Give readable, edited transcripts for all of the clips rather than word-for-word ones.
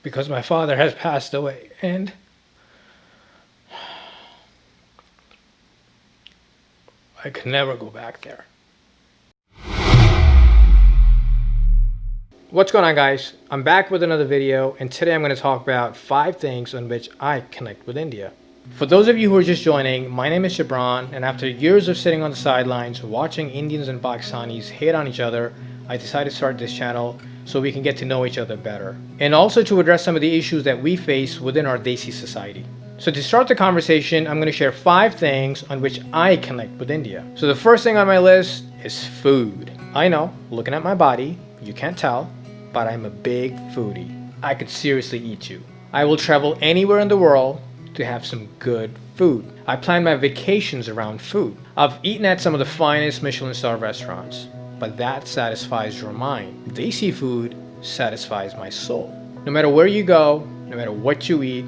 because my father has passed away and I could never go back there. What's going on, guys? I'm back with another video, and today I'm going to talk about 5 things on which I connect with India. For those of you who are just joining, my name is Gibran, and after years of sitting on the sidelines watching Indians and Pakistanis hate on each other, I decided to start this channel so we can get to know each other better, and also to address some of the issues that we face within our desi society. So to start the conversation, I'm going to share 5 things on which I connect with India. So the first thing on my list is food. I know, looking at my body, you can't tell, but I'm a big foodie. I could seriously eat you. I will travel anywhere in the world to have some good food. I plan my vacations around food. I've eaten at some of the finest Michelin star restaurants, but that satisfies your mind. Desi food satisfies my soul. No matter where you go, no matter what you eat,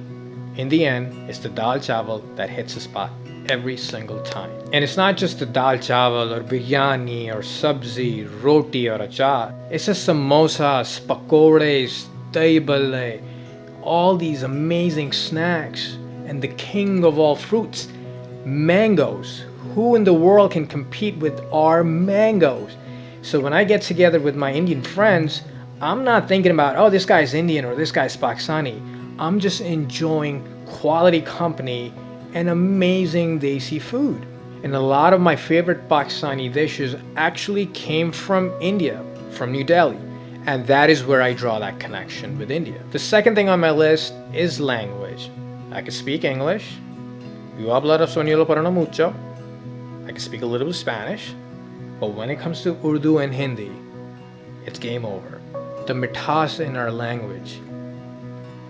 in the end, it's the dal chawal that hits the spot every single time. And it's not just the dal chawal or biryani or sabzi, roti or achar. It's just samosas, pakodes, dahi bhalle, all these amazing snacks, and the king of all fruits, mangoes. Who in the world can compete with our mangoes? So when I get together with my Indian friends, I'm not thinking about, oh, this guy's Indian or this guy's Pakistani. I'm just enjoying quality company and amazing desi food. And a lot of my favorite Pakistani dishes actually came from India, from New Delhi. And that is where I draw that connection with India. The second thing on my list is language. I can speak English. Yo hablar español pero no mucho. I can speak a little bit of Spanish. But when it comes to Urdu and Hindi, it's game over. The mithas in our language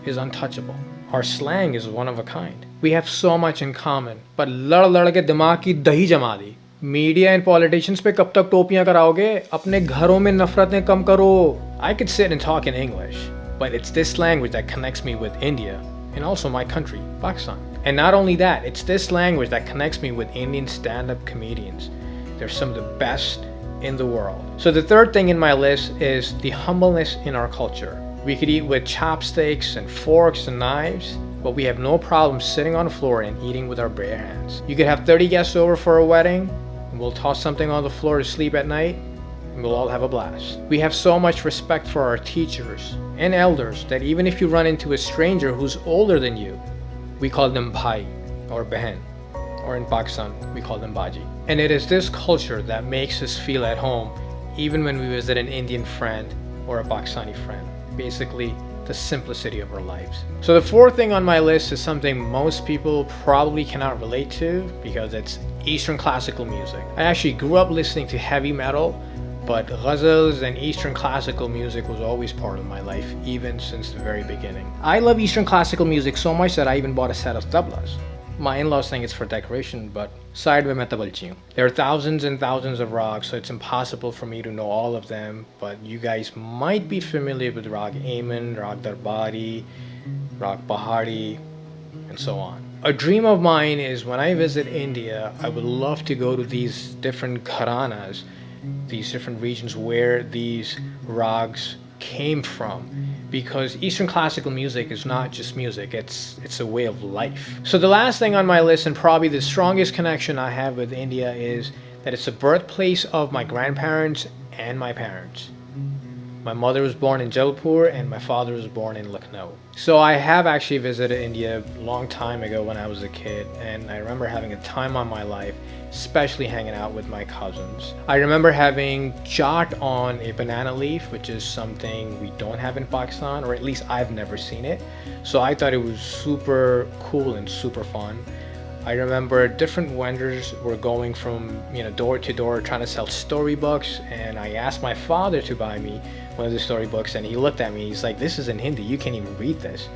is untouchable. Our slang is one of a kind. We have so much in common, but लड़ के दिमाग की दही जमा दी. Media and politicians पे कब तक टोपियां कराओगे? अपने घरों में नफरतें कम करो. I could sit and talk in English, but it's this language that connects me with India and also my country, Pakistan. And not only that, it's this language that connects me with Indian stand-up comedians. They're some of the best in the world. So the third thing in my list is the humbleness in our culture. We could eat with chopsticks and forks and knives, but we have no problem sitting on the floor and eating with our bare hands. You could have 30 guests over for a wedding, and we'll toss something on the floor to sleep at night, and we'll all have a blast. We have so much respect for our teachers and elders that even if you run into a stranger who's older than you, we call them bhai or behen, or in Pakistan, we call them baji. And it is this culture that makes us feel at home even when we visit an Indian friend or a Pakistani friend. Basically, the simplicity of our lives. So the fourth thing on my list is something most people probably cannot relate to because it's Eastern classical music. I actually grew up listening to heavy metal, but ghazals and Eastern classical music was always part of my life, even since the very beginning. I love Eastern classical music so much that I even bought a set of tablas. My in-laws think it's for decoration, but side mein main tabelchi hu. There are thousands and thousands of raags, so it's impossible for me to know all of them, but you guys might be familiar with raag Aman, raag Darbari, raag Pahari, and so on. A dream of mine is when I visit India, I would love to go to these different gharanas, these different regions where these raags came from, because Eastern classical music is not just music, it's a way of life. So the last thing on my list, and probably the strongest connection I have with India, is that it's the birthplace of my grandparents and my parents. My mother was born in Jabalpur and my father was born in Lacknow. So I have actually visited India a long time ago when I was a kid, and I remember having a time on my life, especially hanging out with my cousins. I remember having chaat on a banana leaf, which is something we don't have in Pakistan, or at least I've never seen it. So I thought it was super cool and super fun. I remember different vendors were going from door to door trying to sell storybooks, and I asked my father to buy me one of the storybooks, and he looked at me, he's like, this is in Hindi, you can't even read this.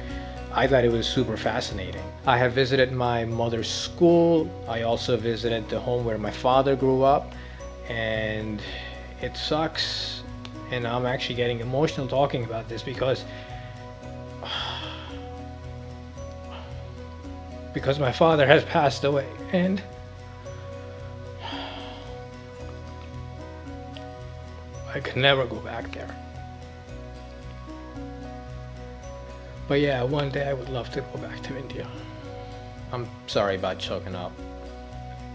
I thought it was super fascinating. I have visited my mother's school. I also visited the home where my father grew up, and it sucks, and I'm actually getting emotional talking about this because my father has passed away, and I could never go back there. But yeah, one day I would love to go back to India. I'm sorry about choking up.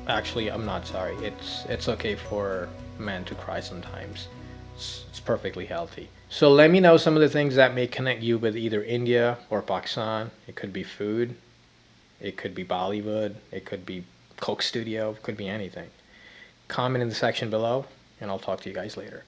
Actually, I'm not sorry. It's okay for men to cry sometimes. It's perfectly healthy. So let me know some of the things that may connect you with either India or Pakistan. It could be food, it could be Bollywood, it could be Coke Studio, it could be anything. Comment in the section below, and I'll talk to you guys later.